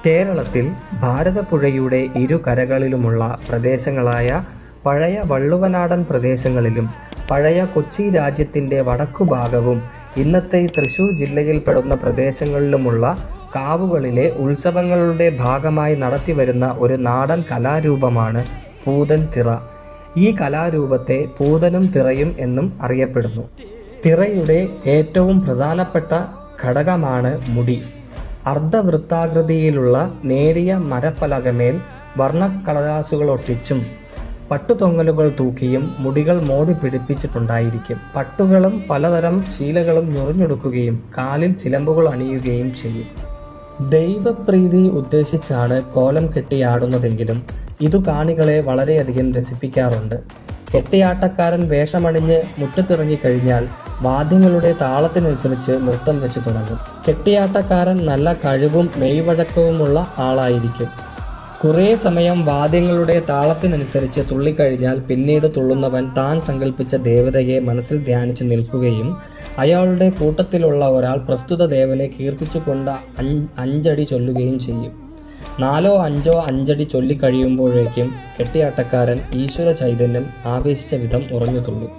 കേരളത്തിൽ ഭാരതപ്പുഴയുടെ ഇരു കരകളിലുമുള്ള പ്രദേശങ്ങളായ പഴയ വള്ളുവനാടൻ പ്രദേശങ്ങളിലും പഴയ കൊച്ചി രാജ്യത്തിൻ്റെ വടക്കുഭാഗവും ഇന്നത്തെ തൃശൂർ ജില്ലയിൽപ്പെടുന്ന പ്രദേശങ്ങളിലുമുള്ള കാവുകളിലെ ഉത്സവങ്ങളുടെ ഭാഗമായി നടത്തിവരുന്ന ഒരു നാടൻ കലാരൂപമാണ് പൂതൻ തിറ. ഈ കലാരൂപത്തെ പൂതനും തിറയും എന്നും അറിയപ്പെടുന്നു. തിറയുടെ ഏറ്റവും പ്രധാനപ്പെട്ട ഘടകമാണ് മുടി. അർദ്ധവൃത്താകൃതിയിലുള്ള നേരിയ മരപ്പലകമേൽ വർണ്ണക്കടലാസുകളൊട്ടിച്ചും പട്ടുതൊങ്ങലുകൾ തൂക്കിയും മുടികൾ മോടി പിടിപ്പിച്ചിട്ടുണ്ടായിരിക്കും. പട്ടുകളും പലതരം ശീലകളും ഞൊറിഞ്ഞെടുക്കുകയും കാലിൽ ചിലമ്പുകൾ അണിയുകയും ചെയ്യും. ദൈവപ്രീതി ഉദ്ദേശിച്ചാണ് കോലം കെട്ടിയാടുന്നതെങ്കിലും ഇതു കാണികളെ വളരെയധികം രസിപ്പിക്കാറുണ്ട്. കെട്ടിയാട്ടക്കാരൻ വേഷമണിഞ്ഞ് മുറ്റത്തിറങ്ങിക്കഴിഞ്ഞാൽ വാദ്യങ്ങളുടെ താളത്തിനനുസരിച്ച് നൃത്തം വെച്ച് തുടങ്ങും. കെട്ടിയാട്ടക്കാരൻ നല്ല കഴിവും മെയ്വഴക്കവുമുള്ള ആളായിരിക്കും. കുറേ സമയം വാദ്യങ്ങളുടെ താളത്തിനനുസരിച്ച് തുള്ളിക്കഴിഞ്ഞാൽ പിന്നീട് തുള്ളുന്നവൻ താൻ സങ്കല്പിച്ച ദേവതയെ മനസ്സിൽ ധ്യാനിച്ചു നിൽക്കുകയും അയാളുടെ കൂട്ടത്തിലുള്ള ഒരാൾ പ്രസ്തുത ദേവനെ കീർത്തിച്ചുകൊണ്ട് 5 അടി ചൊല്ലുകയും ചെയ്യും. 4 or 5 അഞ്ചടി ചൊല്ലിക്കഴിയുമ്പോഴേക്കും കെട്ടിയാട്ടക്കാരൻ ഈശ്വര ചൈതന്യം ആവേശിച്ച വിധം ഉറഞ്ഞു തുള്ളും.